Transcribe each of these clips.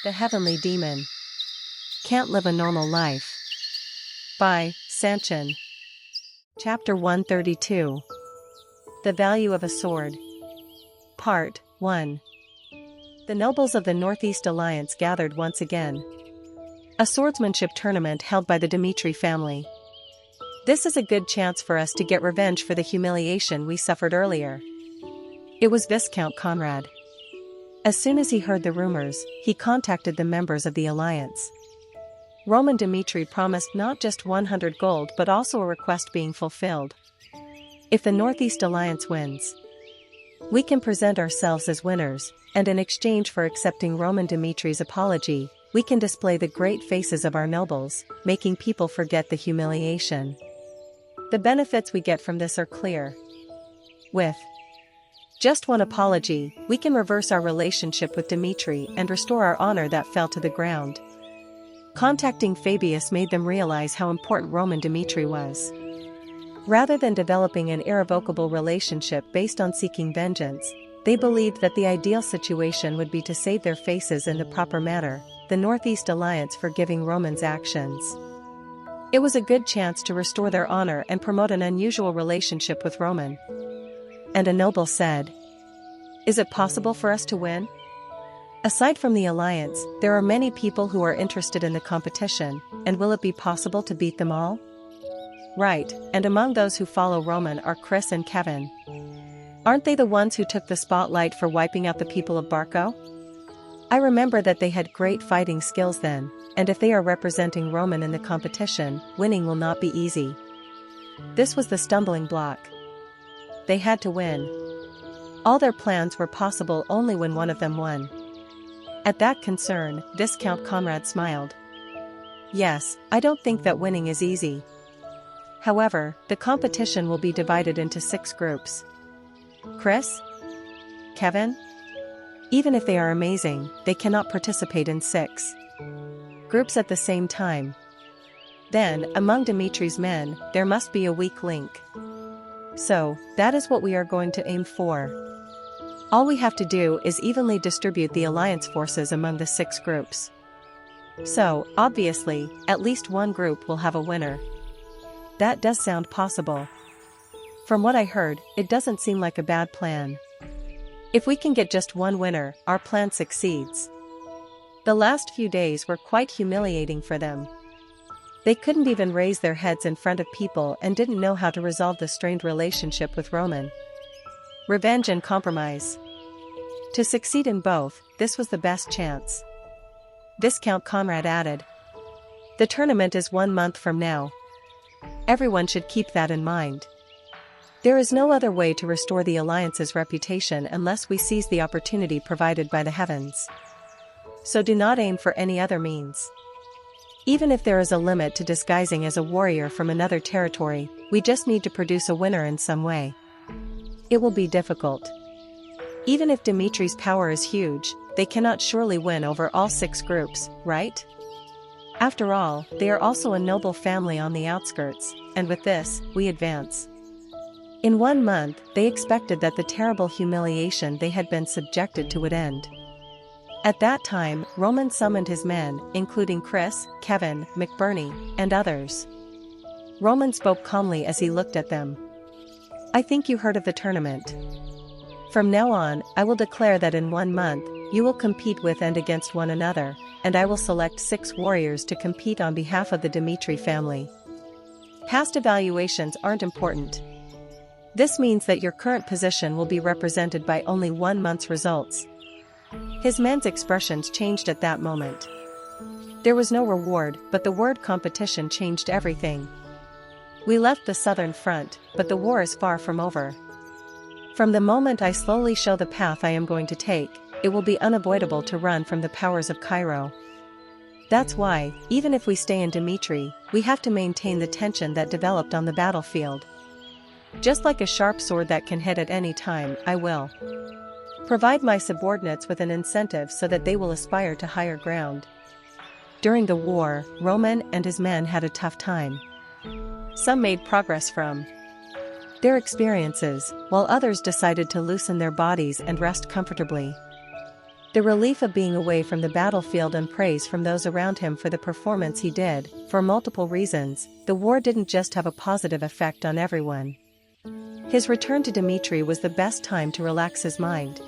The Heavenly Demon. Can't Live a Normal Life. By Sanchin. Chapter 132. The Value of a Sword. Part 1. The nobles of the Northeast Alliance gathered once again. A swordsmanship tournament held by the Dmitri family. This is a good chance for us to get revenge for the humiliation we suffered earlier. It was Viscount Conrad. As soon as he heard the rumors, he contacted the members of the alliance. Roman Dmitri promised not just 100 gold but also a request being fulfilled. If the Northeast Alliance wins, we can present ourselves as winners, and in exchange for accepting Roman Dmitri's apology, we can display the great faces of our nobles, making people forget the humiliation. The benefits we get from this are clear. With just one apology, we can reverse our relationship with Dmitri and restore our honor that fell to the ground. Contacting Fabius made them realize how important Roman Dmitri was. Rather than developing an irrevocable relationship based on seeking vengeance, they believed that the ideal situation would be to save their faces in the proper manner, the Northeast Alliance forgiving Roman's actions. It was a good chance to restore their honor and promote an unusual relationship with Roman. And a noble said, "Is it possible for us to win? Aside from the alliance, there are many people who are interested in the competition, and will it be possible to beat them all?" Right, and among those who follow Roman are Chris and Kevin. Aren't they the ones who took the spotlight for wiping out the people of Barco? I remember that they had great fighting skills then, and if they are representing Roman in the competition, winning will not be easy. This was the stumbling block. They had to win. All their plans were possible only when one of them won. At that concern, Viscount Conrad smiled. "Yes, I don't think that winning is easy. However, the competition will be divided into 6 groups. Chris? Kevin? Even if they are amazing, they cannot participate in 6 groups at the same time. Then, among Dmitri's men, there must be a weak link. So, that is what we are going to aim for. All we have to do is evenly distribute the alliance forces among the 6 groups. So, obviously, at least one group will have a winner." That does sound possible. From what I heard, it doesn't seem like a bad plan. If we can get just one winner, our plan succeeds. The last few days were quite humiliating for them. They couldn't even raise their heads in front of people and didn't know how to resolve the strained relationship with Roman. Revenge and compromise. To succeed in both, this was the best chance. Viscount Conrad added, "The tournament is 1 month from now. Everyone should keep that in mind. There is no other way to restore the alliance's reputation unless we seize the opportunity provided by the heavens. So do not aim for any other means. Even if there is a limit to disguising as a warrior from another territory, we just need to produce a winner in some way. It will be difficult. Even if Dmitri's power is huge, they cannot surely win over all 6 groups, right? After all, they are also a noble family on the outskirts, and with this, we advance." In 1 month, they expected that the terrible humiliation they had been subjected to would end. At that time, Roman summoned his men, including Chris, Kevin, McBurney, and others. Roman spoke calmly as he looked at them. "I think you heard of the tournament. From now on, I will declare that in 1 month, you will compete with and against one another, and I will select 6 warriors to compete on behalf of the Dmitri family. Past evaluations aren't important. This means that your current position will be represented by only 1 month's results." His men's expressions changed at that moment. There was no reward, but the word competition changed everything. "We left the southern front, but the war is far from over. From the moment I slowly show the path I am going to take, it will be unavoidable to run from the powers of Cairo. That's why, even if we stay in Dmitri, we have to maintain the tension that developed on the battlefield. Just like a sharp sword that can hit at any time, I will provide my subordinates with an incentive so that they will aspire to higher ground." During the war, Roman and his men had a tough time. Some made progress from their experiences, while others decided to loosen their bodies and rest comfortably. The relief of being away from the battlefield and praise from those around him for the performance he did. For multiple reasons, the war didn't just have a positive effect on everyone. His return to Dmitri was the best time to relax his mind.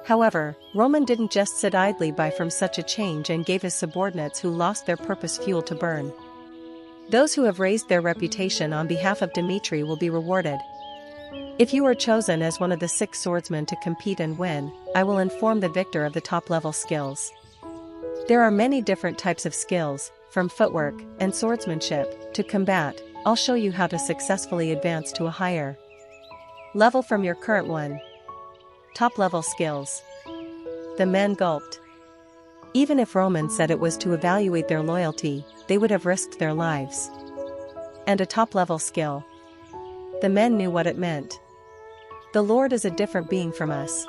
However, Roman didn't just sit idly by from such a change and gave his subordinates who lost their purpose fuel to burn. Those who have raised their reputation on behalf of Dmitri will be rewarded. If you are chosen as one of the 6 swordsmen to compete and win, I will inform the victor of the top-level skills. There are many different types of skills, from footwork and swordsmanship to combat. I'll show you how to successfully advance to a higher level from your current one. Top-level skills. The men gulped. Even if Roman said it was to evaluate their loyalty, they would have risked their lives. And a top-level skill. The men knew what it meant. The Lord is a different being from us.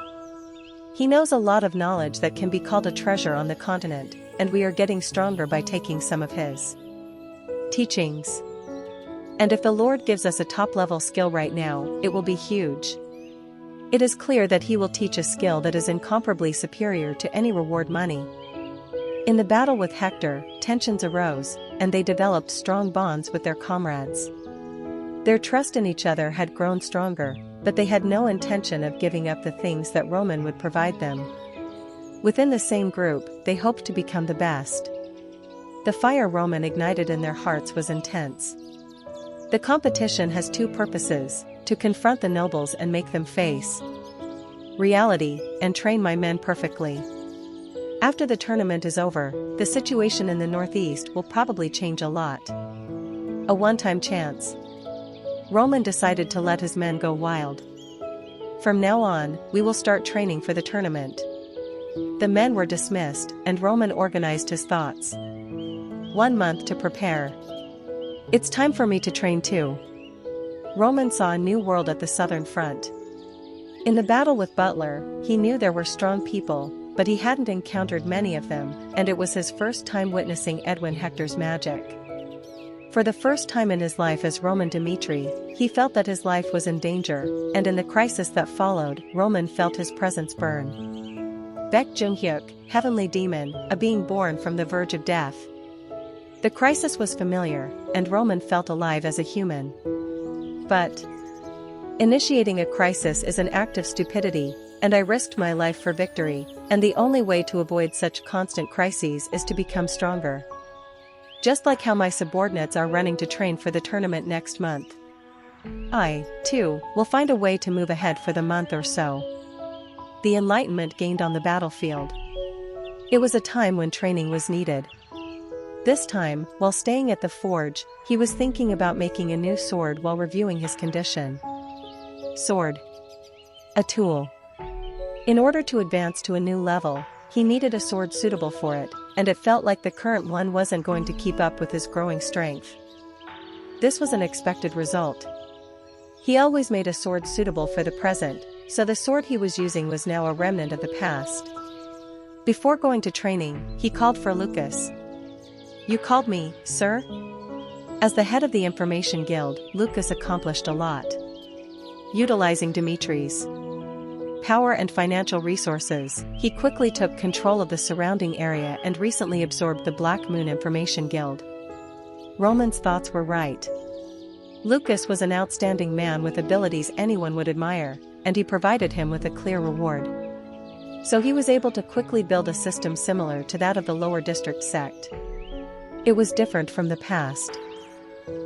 He knows a lot of knowledge that can be called a treasure on the continent, and we are getting stronger by taking some of his teachings. And if the Lord gives us a top-level skill right now, it will be huge. It is clear that he will teach a skill that is incomparably superior to any reward money. In the battle with Hector, tensions arose, and they developed strong bonds with their comrades. Their trust in each other had grown stronger, but they had no intention of giving up the things that Roman would provide them. Within the same group, they hoped to become the best. The fire Roman ignited in their hearts was intense. The competition has 2 purposes: to confront the nobles and make them face reality, and train my men perfectly. After the tournament is over, the situation in the northeast will probably change a lot. A one-time chance. Roman decided to let his men go wild. From now on, we will start training for the tournament. The men were dismissed, and Roman organized his thoughts. 1 month to prepare. It's time for me to train too. Roman saw a new world at the southern front. In the battle with Butler, he knew there were strong people, but he hadn't encountered many of them, and it was his first time witnessing Edwin Hector's magic. For the first time in his life as Roman Dmitri, he felt that his life was in danger, and in the crisis that followed, Roman felt his presence burn. Baek Jung-hyuk, heavenly demon, a being born from the verge of death. The crisis was familiar, and Roman felt alive as a human. But initiating a crisis is an act of stupidity, and I risked my life for victory, and the only way to avoid such constant crises is to become stronger. Just like how my subordinates are running to train for the tournament next month. I, too, will find a way to move ahead for the month or so. The enlightenment gained on the battlefield. It was a time when training was needed. This time, while staying at the forge, he was thinking about making a new sword while reviewing his condition. Sword. A tool. In order to advance to a new level, he needed a sword suitable for it, and it felt like the current one wasn't going to keep up with his growing strength. This was an expected result. He always made a sword suitable for the present, so the sword he was using was now a remnant of the past. Before going to training, he called for Lucas. "You called me, sir?" As the head of the Information Guild, Lucas accomplished a lot. Utilizing Dimitri's power and financial resources, he quickly took control of the surrounding area and recently absorbed the Black Moon Information Guild. Roman's thoughts were right. Lucas was an outstanding man with abilities anyone would admire, and he provided him with a clear reward. So he was able to quickly build a system similar to that of the lower district sect. It was different from the past.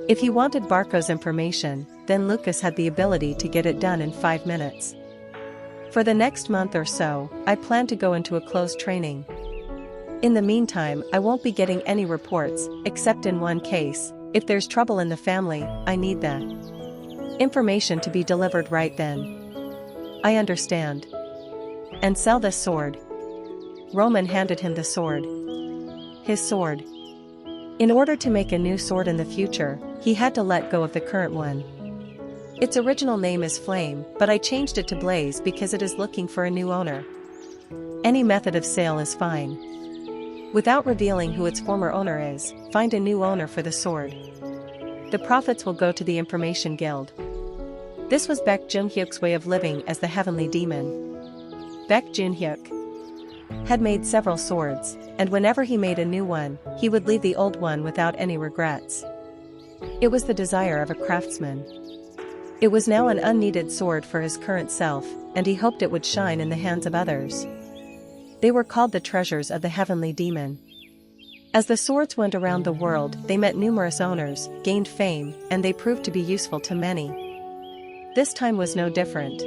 If he wanted Barco's information, then Lucas had the ability to get it done in 5 minutes. For the next month or so, I plan to go into a closed training. In the meantime, I won't be getting any reports, except in one case. If there's trouble in the family, I need the information to be delivered right then. I understand. And sell this sword. Roman handed him the sword. His sword. In order to make a new sword in the future, he had to let go of the current one. Its original name is Flame, but I changed it to Blaze because it is looking for a new owner. Any method of sale is fine. Without revealing who its former owner is, find a new owner for the sword. The profits will go to the Information Guild. This was Baek Jung-hyuk's way of living as the Heavenly Demon. Baek Jung-hyuk. had made several swords, and whenever he made a new one, he would leave the old one without any regrets. It was the desire of a craftsman. It was now an unneeded sword for his current self, and he hoped it would shine in the hands of others. They were called the treasures of the heavenly demon. As the swords went around the world, they met numerous owners, gained fame, and they proved to be useful to many. This time was no different.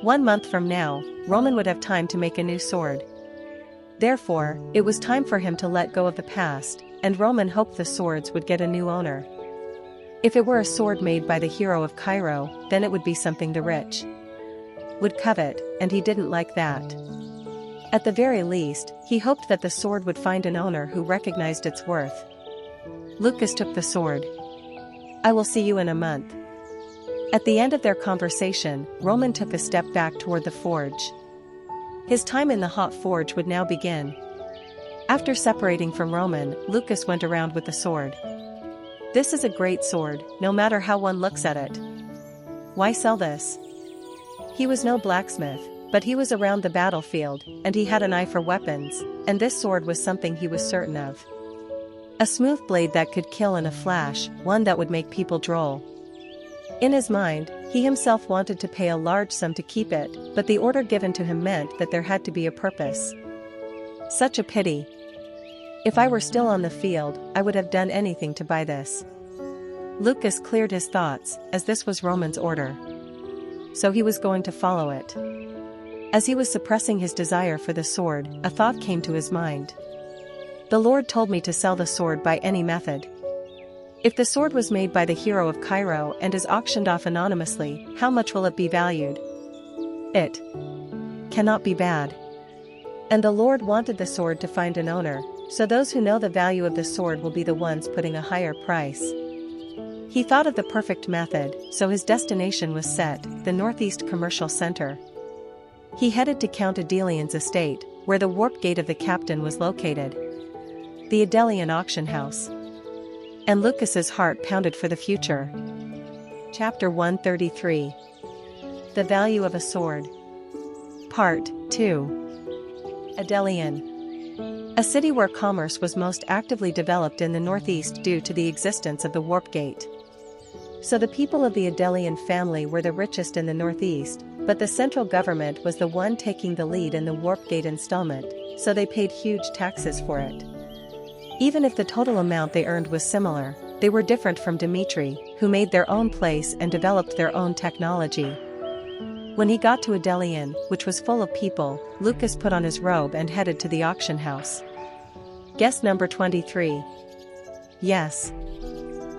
1 month from now, Roman would have time to make a new sword. Therefore, it was time for him to let go of the past, and Roman hoped the swords would get a new owner. If it were a sword made by the hero of Cairo, then it would be something the rich would covet, and he didn't like that. At the very least, he hoped that the sword would find an owner who recognized its worth. Lucas took the sword. "I will see you in a month." At the end of their conversation, Roman took a step back toward the forge. His time in the hot forge would now begin. After separating from Roman, Lucas went around with the sword. "This is a great sword, no matter how one looks at it. Why sell this?" He was no blacksmith, but he was around the battlefield, and he had an eye for weapons, and this sword was something he was certain of. A smooth blade that could kill in a flash, one that would make people drool. In his mind, he himself wanted to pay a large sum to keep it, but the order given to him meant that there had to be a purpose. Such a pity. If I were still on the field, I would have done anything to buy this. Lucas cleared his thoughts, as this was Roman's order. So he was going to follow it. As he was suppressing his desire for the sword, a thought came to his mind. The Lord told me to sell the sword by any method. If the sword was made by the hero of Cairo and is auctioned off anonymously, how much will it be valued? It cannot be bad. And the Lord wanted the sword to find an owner, so those who know the value of the sword will be the ones putting a higher price. He thought of the perfect method, so his destination was set, the Northeast Commercial Center. He headed to Count Adelian's estate, where the warp gate of the captain was located. The Adelian auction house. And Lucas's heart pounded for the future. Chapter 133. The Value of a Sword. Part 2. Adelian. A city where commerce was most actively developed in the Northeast due to the existence of the warp gate. So the people of the Adelian family were the richest in the Northeast, but the central government was the one taking the lead in the warp gate installment, so they paid huge taxes for it. Even if the total amount they earned was similar, they were different from Dmitri, who made their own place and developed their own technology. When he got to Adelian, which was full of people, Lucas put on his robe and headed to the auction house. Guest number 23. Yes.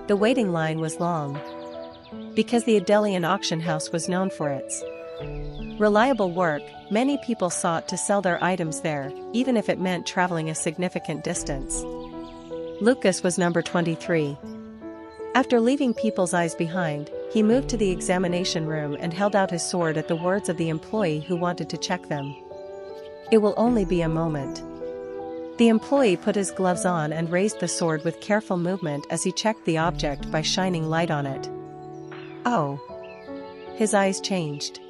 The waiting line was long. Because the Adelian auction house was known for its reliable work, many people sought to sell their items there, even if it meant traveling a significant distance. Lucas was number 23. After leaving people's eyes behind, he moved to the examination room and held out his sword at the words of the employee who wanted to check them. "It will only be a moment." The employee put his gloves on and raised the sword with careful movement as he checked the object by shining light on it. Oh! His eyes changed.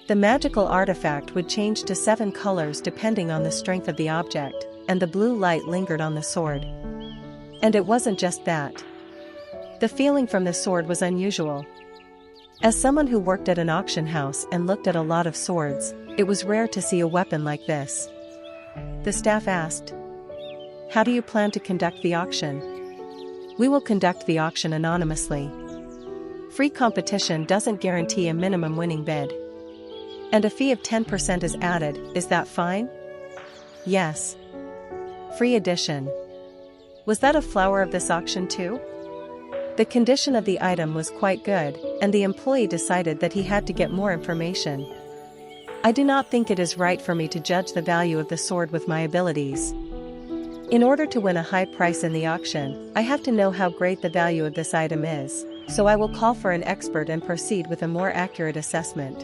The magical artifact would change to 7 colors depending on the strength of the object, and the blue light lingered on the sword. And it wasn't just that. The feeling from the sword was unusual. As someone who worked at an auction house and looked at a lot of swords, it was rare to see a weapon like this. The staff asked, "How do you plan to conduct the auction?" "We will conduct the auction anonymously. Free competition doesn't guarantee a minimum winning bid. And a fee of 10% is added, is that fine?" "Yes." Free edition. Was that a flower of this auction too? The condition of the item was quite good, and the employee decided that he had to get more information. "I do not think it is right for me to judge the value of the sword with my abilities. In order to win a high price in the auction, I have to know how great the value of this item is, so I will call for an expert and proceed with a more accurate assessment."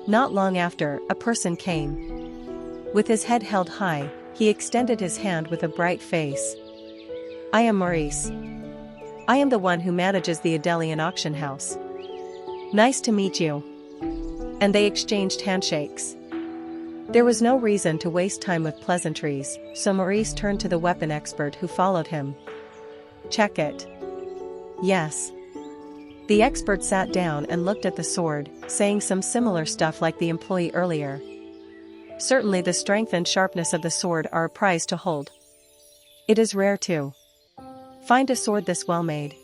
Not long after, a person came. With his head held high, he extended his hand with a bright face. "I am Maurice. I am the one who manages the Adelian auction house. Nice to meet you." And they exchanged handshakes. There was no reason to waste time with pleasantries, so Maurice turned to the weapon expert who followed him. "Check it." "Yes." The expert sat down and looked at the sword, saying some similar stuff like the employee earlier. "Certainly the strength and sharpness of the sword are a prize to hold. It is rare to find a sword this well made.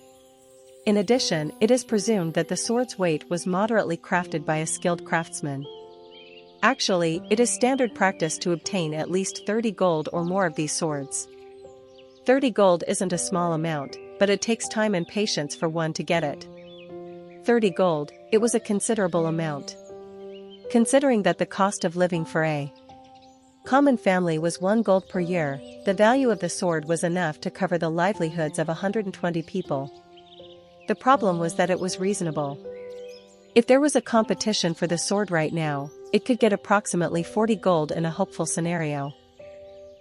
In addition, it is presumed that the sword's weight was moderately crafted by a skilled craftsman. Actually, it is standard practice to obtain at least 30 gold or more of these swords. 30 gold isn't a small amount, but it takes time and patience for one to get it." 30 gold, it was a considerable amount. Considering that the cost of living for a common family was 1 gold per year, the value of the sword was enough to cover the livelihoods of 120 people. The problem was that it was reasonable. If there was a competition for the sword right now, it could get approximately 40 gold in a hopeful scenario.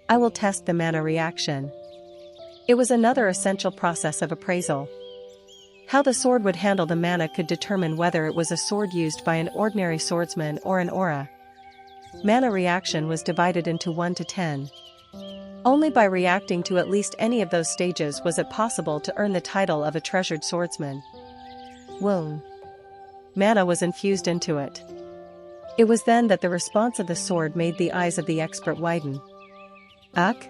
I will test the mana reaction. It was another essential process of appraisal. How the sword would handle the mana could determine whether it was a sword used by an ordinary swordsman or an aura. Mana reaction was divided into 1 to 10. Only by reacting to at least any of those stages was it possible to earn the title of a treasured swordsman. Wound. Mana was infused into it. It was then that the response of the sword made the eyes of the expert widen. Ugh!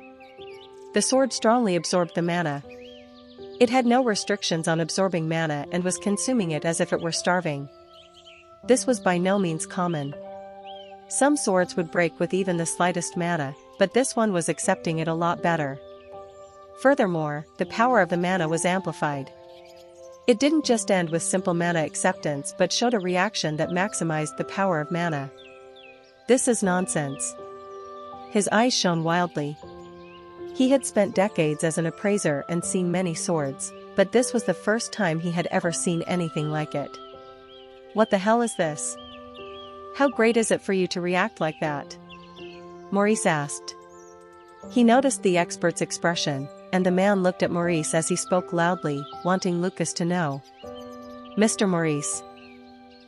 The sword strongly absorbed the mana. It had no restrictions on absorbing mana and was consuming it as if it were starving. This was by no means common. Some swords would break with even the slightest mana, but this one was accepting it a lot better. Furthermore, the power of the mana was amplified. It didn't just end with simple mana acceptance but showed a reaction that maximized the power of mana. This is nonsense. His eyes shone wildly. He had spent decades as an appraiser and seen many swords, but this was the first time he had ever seen anything like it. "What the hell is this? How great is it for you to react like that?" Maurice asked. He noticed the expert's expression, and the man looked at Maurice as he spoke loudly, wanting Lucas to know. "Mr. Maurice.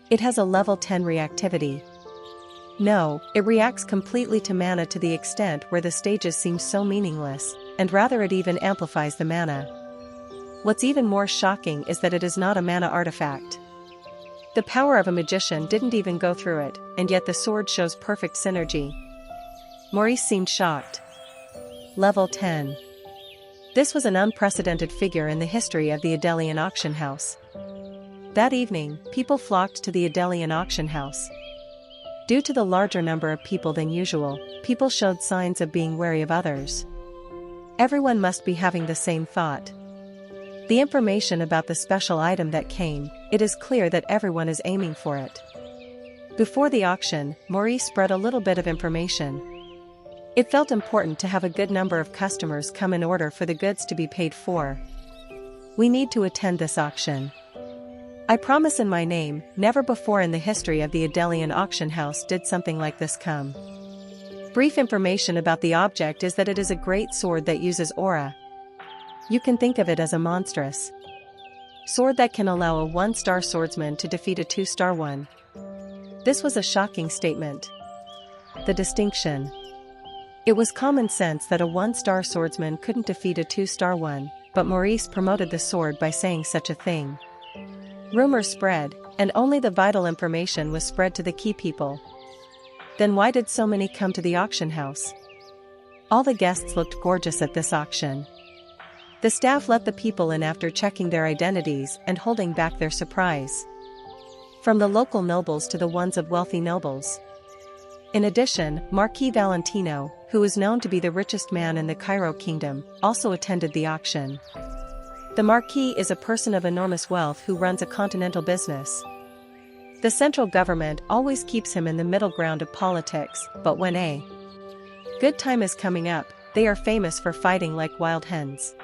It has a level 10 reactivity. No, it reacts completely to mana to the extent where the stages seem so meaningless, and rather it even amplifies the mana. What's even more shocking is that it is not a mana artifact. The power of a magician didn't even go through it, and yet the sword shows perfect synergy." Maurice seemed shocked. Level 10. This was an unprecedented figure in the history of the Adelian auction house. That evening, people flocked to the Adelian auction house. Due to the larger number of people than usual, people showed signs of being wary of others. Everyone must be having the same thought. The information about the special item that came, it is clear that everyone is aiming for it. Before the auction, Maurice spread a little bit of information. It felt important to have a good number of customers come in order for the goods to be paid for. "We need to attend this auction. I promise in my name, never before in the history of the Adelian auction house did something like this come." Brief information about the object is that it is a great sword that uses aura. You can think of it as a monstrous sword that can allow a 1-star swordsman to defeat a 2-star one. This was a shocking statement. The distinction. It was common sense that a 1-star swordsman couldn't defeat a 2-star one, but Maurice promoted the sword by saying such a thing. Rumors spread, and only the vital information was spread to the key people. Then why did so many come to the auction house? All the guests looked gorgeous at this auction. The staff let the people in after checking their identities and holding back their surprise. From the local nobles to the ones of wealthy nobles. In addition, Marquis Valentino, who is known to be the richest man in the Cairo kingdom, also attended the auction. The Marquis is a person of enormous wealth who runs a continental business. The central government always keeps him in the middle ground of politics, but when a good time is coming up, they are famous for fighting like wild hens.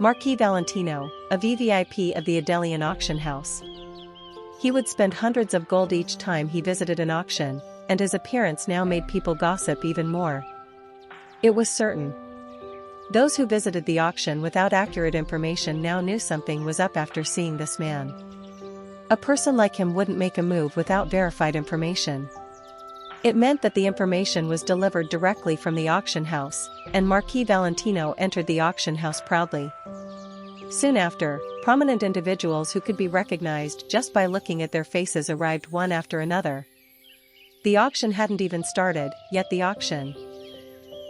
Marquis Valentino, a VVIP of the Adelian auction house. He would spend hundreds of gold each time he visited an auction, and his appearance now made people gossip even more. It was certain. Those who visited the auction without accurate information now knew something was up after seeing this man. A person like him wouldn't make a move without verified information. It meant that the information was delivered directly from the auction house, and Marquis Valentino entered the auction house proudly. Soon after, prominent individuals who could be recognized just by looking at their faces arrived one after another. The auction hadn't even started, yet the auction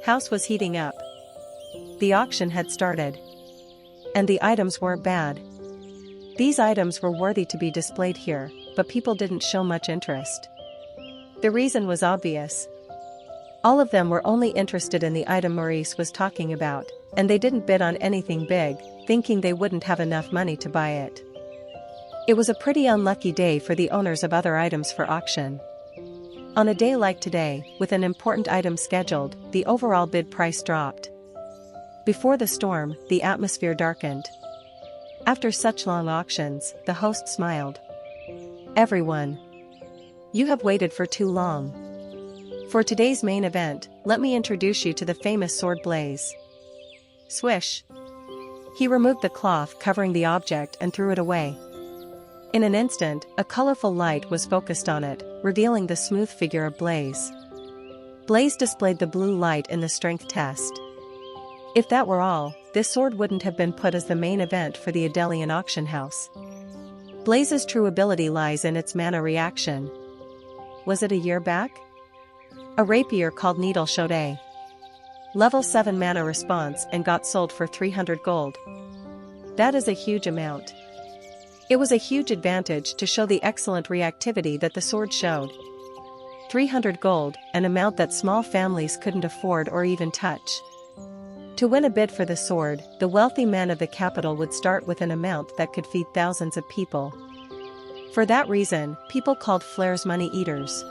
house was heating up. The auction had started. And the items weren't bad. These items were worthy to be displayed here, but people didn't show much interest. The reason was obvious. All of them were only interested in the item Maurice was talking about, and they didn't bid on anything big, thinking they wouldn't have enough money to buy it. It was a pretty unlucky day for the owners of other items for auction. On a day like today, with an important item scheduled, the overall bid price dropped. Before the storm, the atmosphere darkened. After such long auctions, the host smiled. "Everyone, you have waited for too long. For today's main event, let me introduce you to the famous sword Blaze." Swish! He removed the cloth covering the object and threw it away. In an instant, a colorful light was focused on it, revealing the smooth figure of Blaze. Blaze displayed the blue light in the strength test. If that were all, this sword wouldn't have been put as the main event for the Adelian auction house. Blaze's true ability lies in its mana reaction. Was it a year back? A rapier called Needle showed a level 7 mana response and got sold for 300 gold. That is a huge amount. It was a huge advantage to show the excellent reactivity that the sword showed. 300 gold, an amount that small families couldn't afford or even touch. To win a bid for the sword, the wealthy men of the capital would start with an amount that could feed thousands of people. For that reason, people called flares money eaters.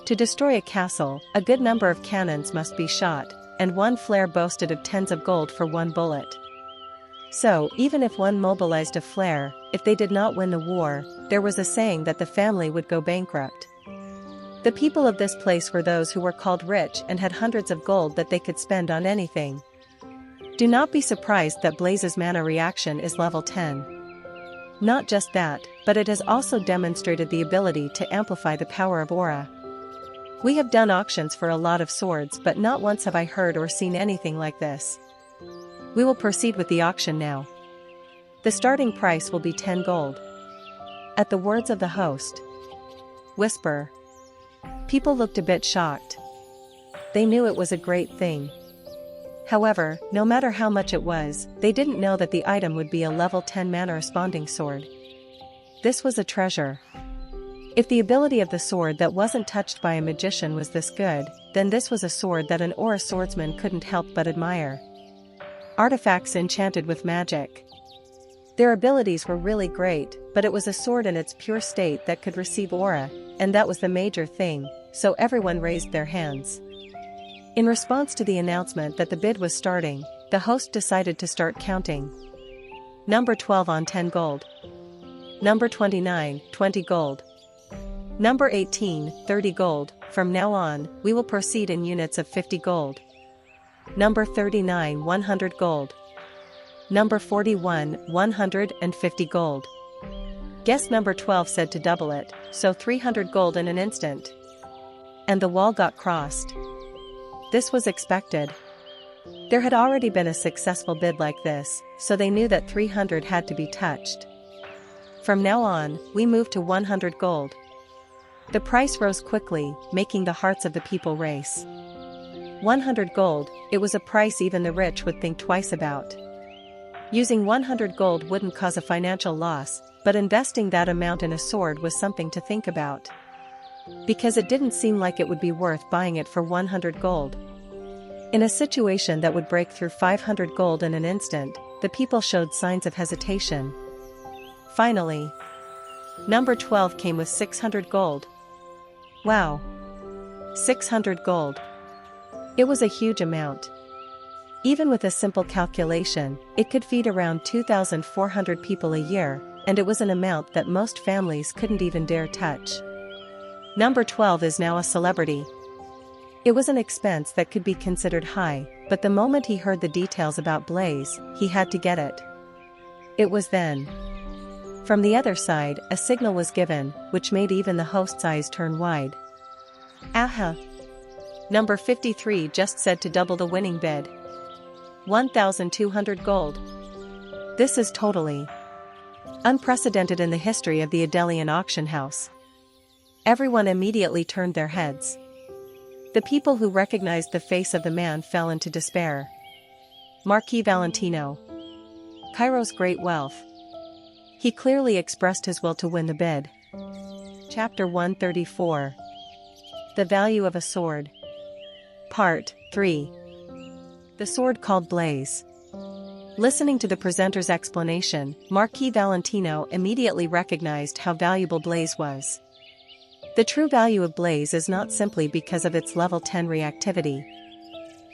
To destroy a castle, a good number of cannons must be shot, and one flare boasted of tens of gold for one bullet. So, even if one mobilized a flare, if they did not win the war, there was a saying that the family would go bankrupt. The people of this place were those who were called rich and had hundreds of gold that they could spend on anything. Do not be surprised that Blaze's mana reaction is level 10. Not just that, but it has also demonstrated the ability to amplify the power of aura. We have done auctions for a lot of swords, but not once have I heard or seen anything like this. We will proceed with the auction now. The starting price will be 10 gold. At the words of the host, whisper. People looked a bit shocked. They knew it was a great thing. However, no matter how much it was, they didn't know that the item would be a level 10 mana responding sword. This was a treasure. If the ability of the sword that wasn't touched by a magician was this good, then this was a sword that an aura swordsman couldn't help but admire. Artifacts enchanted with magic. Their abilities were really great, but it was a sword in its pure state that could receive aura, and that was the major thing, so everyone raised their hands. In response to the announcement that the bid was starting, the host decided to start counting. Number 12 on 10 gold. Number 29, 20 gold. Number 18, 30 gold. From now on, we will proceed in units of 50 gold. Number 39, 100 gold. Number 41, 150 gold. Guest number 12 said to double it, so 300 gold in an instant. And the wall got crossed. This was expected. There had already been a successful bid like this, so they knew that 300 had to be touched. From now on, we moved to 100 gold. The price rose quickly, making the hearts of the people race. 100 gold, it was a price even the rich would think twice about. Using 100 gold wouldn't cause a financial loss, but investing that amount in a sword was something to think about. Because it didn't seem like it would be worth buying it for 100 gold. In a situation that would break through 500 gold in an instant, the people showed signs of hesitation. Finally, number 12 came with 600 gold. Wow! 600 gold. It was a huge amount. Even with a simple calculation, it could feed around 2,400 people a year, and it was an amount that most families couldn't even dare touch. Number 12 is now a celebrity. It was an expense that could be considered high, but the moment he heard the details about Blaze, he had to get it. It was then. From the other side, a signal was given, which made even the host's eyes turn wide. Aha! Number 53 just said to double the winning bid. 1,200 gold. This is totally unprecedented in the history of the Adelian auction house. Everyone immediately turned their heads. The people who recognized the face of the man fell into despair. Marquis Valentino. Cairo's great wealth. He clearly expressed his will to win the bid. Chapter 134. The Value of a Sword. Part 3. The sword called Blaze. Listening to the presenter's explanation, Marquis Valentino immediately recognized how valuable Blaze was. The true value of Blaze is not simply because of its level 10 reactivity.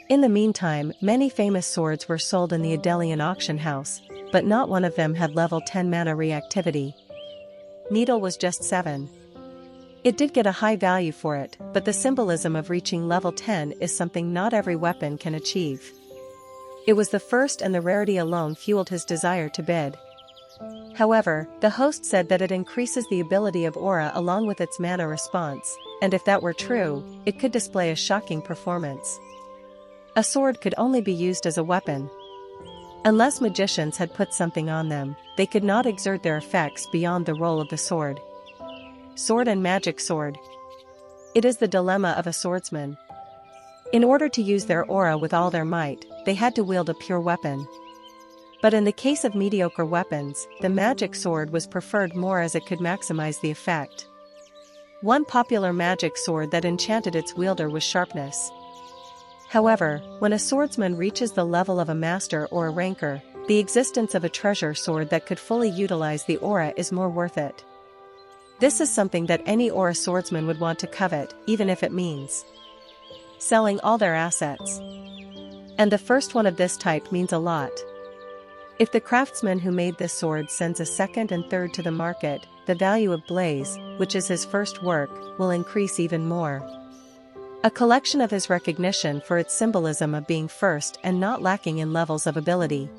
In the meantime, many famous swords were sold in the Adelian auction house, but not one of them had level 10 mana reactivity. Needle was just 7. It did get a high value for it, but the symbolism of reaching level 10 is something not every weapon can achieve. It was the first, and the rarity alone fueled his desire to bid. However, the host said that it increases the ability of aura along with its mana response, and if that were true, it could display a shocking performance. A sword could only be used as a weapon. Unless magicians had put something on them, they could not exert their effects beyond the role of the sword. Sword and magic sword. It is the dilemma of a swordsman. In order to use their aura with all their might, they had to wield a pure weapon. But in the case of mediocre weapons, the magic sword was preferred more as it could maximize the effect. One popular magic sword that enchanted its wielder was sharpness. However, when a swordsman reaches the level of a master or a ranker, the existence of a treasure sword that could fully utilize the aura is more worth it. This is something that any aura swordsman would want to covet, even if it means selling all their assets. And the first one of this type means a lot. If the craftsman who made this sword sends a second and third to the market, the value of Blaze, which is his first work, will increase even more. A collection of his recognition for its symbolism of being first and not lacking in levels of ability.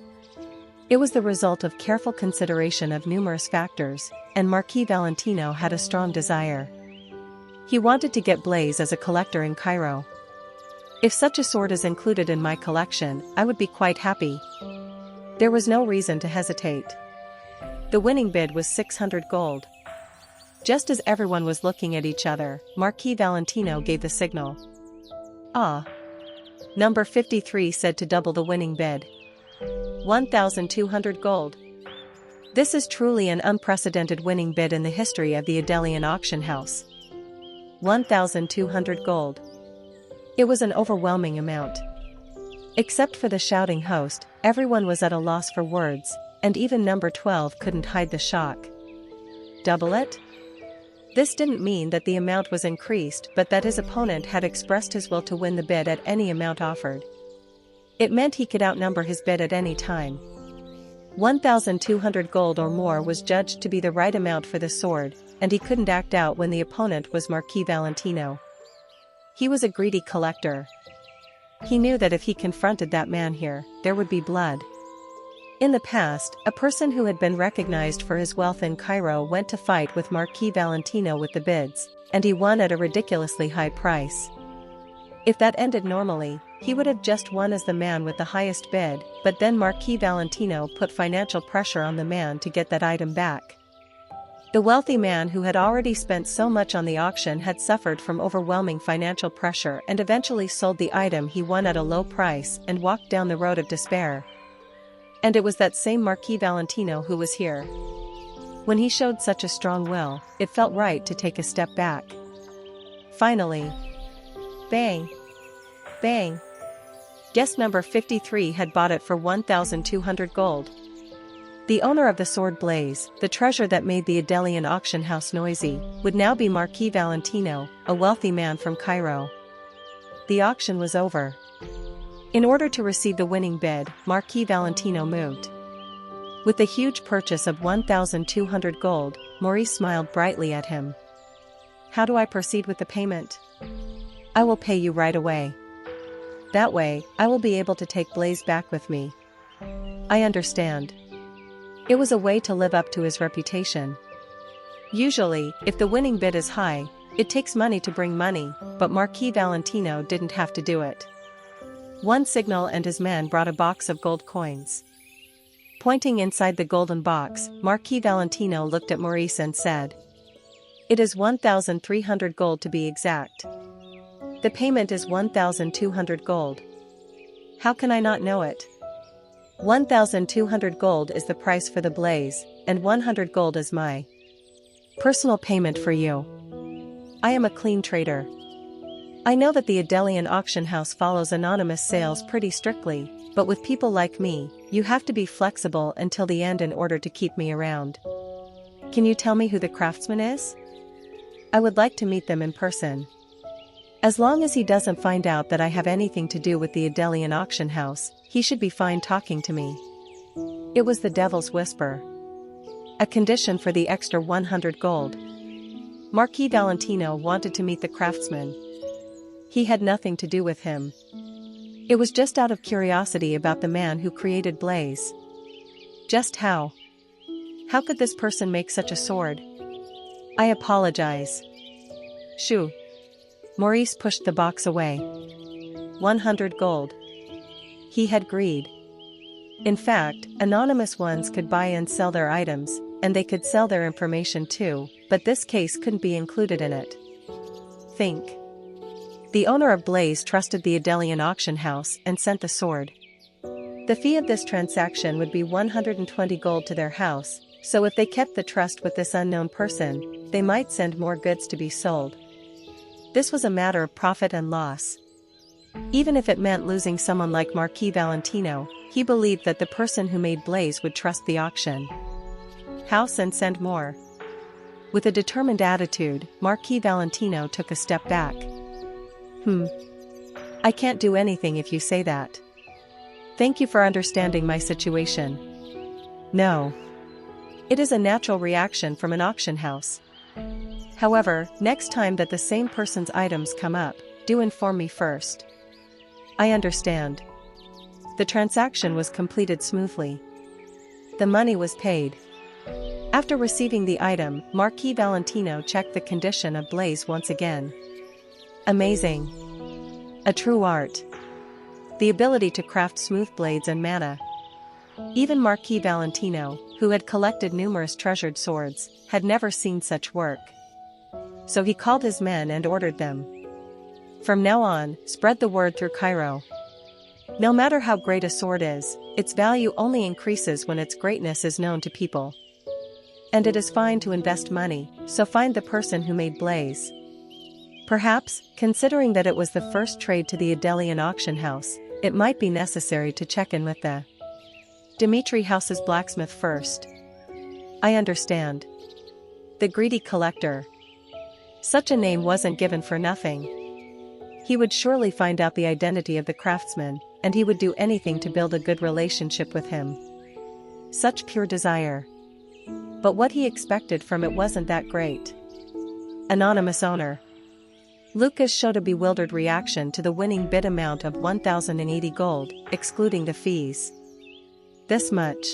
It was the result of careful consideration of numerous factors, and Marquis Valentino had a strong desire. He wanted to get Blaze as a collector in Cairo. If such a sword is included in my collection, I would be quite happy. There was no reason to hesitate. The winning bid was 600 gold. Just as everyone was looking at each other, Marquis Valentino gave the signal. Ah! Number 53 said to double the winning bid. 1,200 gold. This is truly an unprecedented winning bid in the history of the Adelian auction house. 1,200 gold. It was an overwhelming amount. Except for the shouting host, everyone was at a loss for words, and even number 12 couldn't hide the shock. Double it? This didn't mean that the amount was increased, but that his opponent had expressed his will to win the bid at any amount offered. It meant he could outnumber his bid at any time. 1,200 gold or more was judged to be the right amount for the sword, and he couldn't act out when the opponent was Marquis Valentino. He was a greedy collector. He knew that if he confronted that man here, there would be blood. In the past, a person who had been recognized for his wealth in Cairo went to fight with Marquis Valentino with the bids, and he won at a ridiculously high price. If that ended normally, he would have just won as the man with the highest bid, but then Marquis Valentino put financial pressure on the man to get that item back. The wealthy man who had already spent so much on the auction had suffered from overwhelming financial pressure and eventually sold the item he won at a low price and walked down the road of despair. And it was that same Marquis Valentino who was here. When he showed such a strong will, it felt right to take a step back. Finally. Bang! Bang! Guest number 53 had bought it for 1,200 gold. The owner of the sword Blaze, the treasure that made the Adelian auction house noisy, would now be Marquis Valentino, a wealthy man from Cairo. The auction was over. In order to receive the winning bid, Marquis Valentino moved. With the huge purchase of 1,200 gold, Maurice smiled brightly at him. How do I proceed with the payment? I will pay you right away. That way, I will be able to take Blaze back with me. I understand. It was a way to live up to his reputation. Usually, if the winning bid is high, It takes money to bring money, but Marquis Valentino didn't have to do it. One signal and his men brought a box of gold coins. Pointing inside the golden box, Marquis Valentino looked at Maurice and said, "It is 1,300 gold to be exact. The payment is 1,200 gold. How can I not know it? 1,200 gold is the price for the blaze, and 100 gold is my personal payment for you. I am a clean trader. I know that the Adelian auction house follows anonymous sales pretty strictly, but with people like me, you have to be flexible until the end in order to keep me around. Can you tell me who the craftsman is? I would like to meet them in person. As long as he doesn't find out that I have anything to do with the Adelian auction house, he should be fine talking to me." It was the devil's whisper. A condition for the extra 100 gold. Marquis Valentino wanted to meet the craftsman. He had nothing to do with him. It was just out of curiosity about the man who created Blaze. Just how? How could this person make such a sword? I apologize. Shoo. Maurice pushed the box away. 100 gold. He had greed. In fact, anonymous ones could buy and sell their items, and they could sell their information too, but this case couldn't be included in it. Think. The owner of Blaze trusted the Adelian auction house and sent the sword. The fee of this transaction would be 120 gold to their house, so if they kept the trust with this unknown person, they might send more goods to be sold. This was a matter of profit and loss. Even if it meant losing someone like Marquis Valentino, he believed that the person who made Blaze would trust the auction house and send more. With a determined attitude, Marquis Valentino took a step back. I can't do anything if you say that. Thank you for understanding my situation. No. It is a natural reaction from an auction house. However, next time that the same person's items come up, do inform me first. I understand. The transaction was completed smoothly. The money was paid. After receiving the item, Marquis Valentino checked the condition of Blaze once again. Amazing. A true art. The ability to craft smooth blades and mana. Even Marquis Valentino, who had collected numerous treasured swords, had never seen such work. So he called his men and ordered them. From now on, spread the word through Cairo. No matter how great a sword is, its value only increases when its greatness is known to people. And it is fine to invest money, so find the person who made Blaze. Perhaps, considering that it was the first trade to the Adelian auction house, it might be necessary to check in with the Dimitri House's blacksmith first. I understand. The greedy collector. Such a name wasn't given for nothing. He would surely find out the identity of the craftsman, and he would do anything to build a good relationship with him. Such pure desire. But what he expected from it wasn't that great. Anonymous owner. Lucas showed a bewildered reaction to the winning bid amount of 1,080 gold, excluding the fees. This much.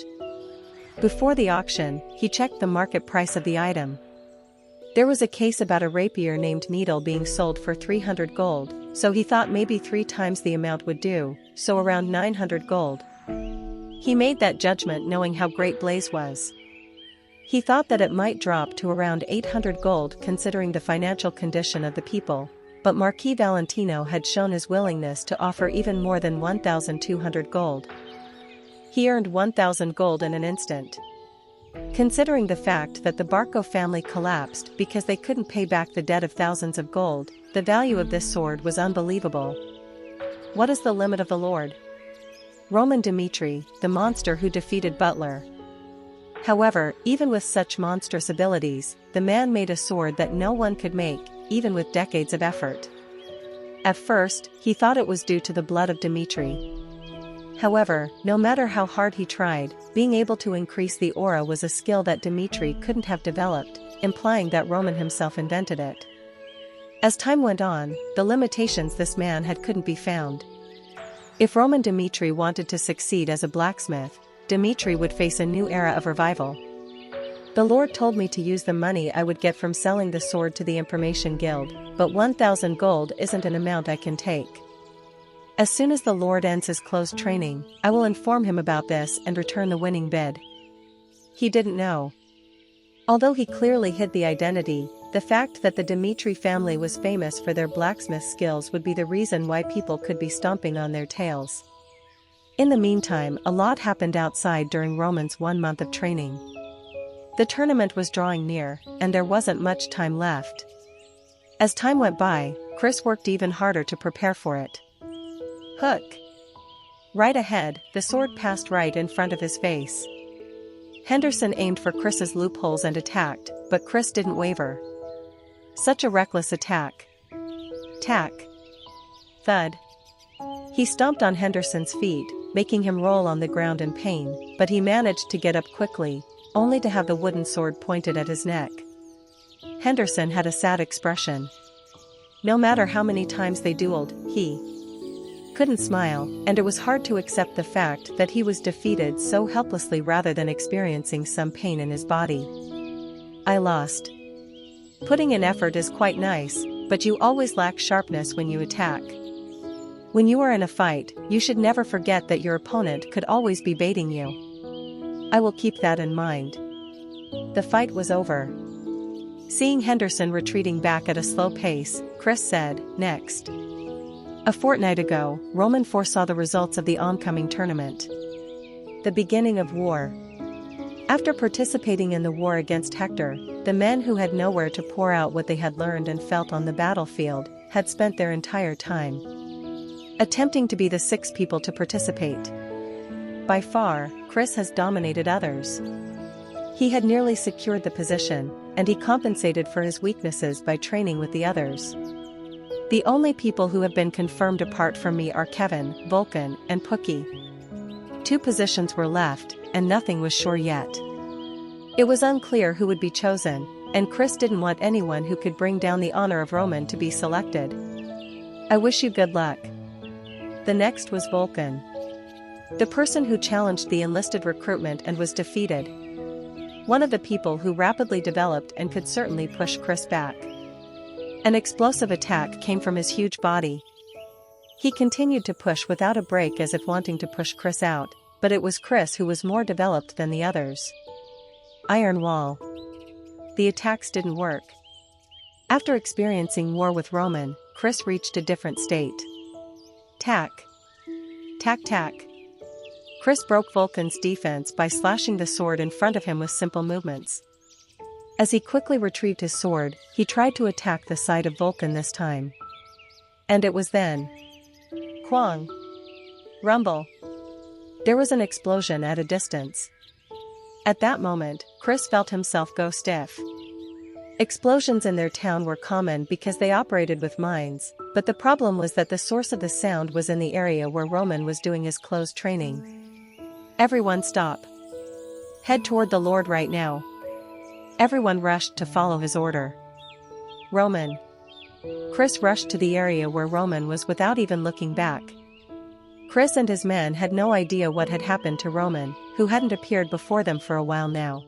Before the auction, he checked the market price of the item. There was a case about a rapier named Needle being sold for 300 gold, so he thought maybe 3 times the amount would do, so around 900 gold. He made that judgment knowing how great Blaze was. He thought that it might drop to around 800 gold considering the financial condition of the people, but Marquis Valentino had shown his willingness to offer even more than 1,200 gold. He earned 1,000 gold in an instant. Considering the fact that the Barco family collapsed because they couldn't pay back the debt of thousands of gold, the value of this sword was unbelievable. What is the limit of the Lord? Roman Dimitri, the monster who defeated Butler. However, even with such monstrous abilities, the man made a sword that no one could make, even with decades of effort. At first, he thought it was due to the blood of Dimitri. However, no matter how hard he tried, being able to increase the aura was a skill that Dimitri couldn't have developed, implying that Roman himself invented it. As time went on, the limitations this man had couldn't be found. If Roman Dimitri wanted to succeed as a blacksmith, Dimitri would face a new era of revival. The Lord told me to use the money I would get from selling the sword to the Information Guild, but 1,000 gold isn't an amount I can take. As soon as the Lord ends his closed training, I will inform him about this and return the winning bid." He didn't know. Although he clearly hid the identity, the fact that the Dmitri family was famous for their blacksmith skills would be the reason why people could be stomping on their tails. In the meantime, a lot happened outside during Roman's 1 month of training. The tournament was drawing near, and there wasn't much time left. As time went by, Chris worked even harder to prepare for it. Hook! Right ahead, the sword passed right in front of his face. Henderson aimed for Chris's loopholes and attacked, but Chris didn't waver. Such a reckless attack. Tack! Thud! He stomped on Henderson's feet, making him roll on the ground in pain, but he managed to get up quickly, only to have the wooden sword pointed at his neck. Henderson had a sad expression. No matter how many times they dueled, he couldn't smile, and it was hard to accept the fact that he was defeated so helplessly rather than experiencing some pain in his body. "I lost. Putting in effort is quite nice, but you always lack sharpness when you attack. When you are in a fight, you should never forget that your opponent could always be baiting you. I will keep that in mind." The fight was over. Seeing Henderson retreating back at a slow pace, Chris said, "Next." A fortnight ago, Roman foresaw the results of the oncoming tournament. The beginning of war. After participating in the war against Hector, the men who had nowhere to pour out what they had learned and felt on the battlefield had spent their entire time attempting to be the 6 people to participate. By far, Chris has dominated others. He had nearly secured the position, and he compensated for his weaknesses by training with the others. The only people who have been confirmed apart from me are Kevin, Vulcan, and Pookie. 2 positions were left, and nothing was sure yet. It was unclear who would be chosen, and Chris didn't want anyone who could bring down the honor of Roman to be selected. "I wish you good luck." The next was Vulcan, the person who challenged the enlisted recruitment and was defeated. One of the people who rapidly developed and could certainly push Chris back. An explosive attack came from his huge body. He continued to push without a break as if wanting to push Chris out, but it was Chris who was more developed than the others. Iron wall. The attacks didn't work. After experiencing war with Roman, Chris reached a different state. Tack. Tack tack. Chris broke Vulcan's defense by slashing the sword in front of him with simple movements. As he quickly retrieved his sword, he tried to attack the side of Vulcan this time. And it was then. Quang. Rumble. There was an explosion at a distance. At that moment, Chris felt himself go stiff. Explosions in their town were common because they operated with mines, but the problem was that the source of the sound was in the area where Roman was doing his closed training. "Everyone stop. Head toward the Lord right now." Everyone rushed to follow his order. Roman. Chris rushed to the area where Roman was without even looking back. Chris and his men had no idea what had happened to Roman, who hadn't appeared before them for a while now.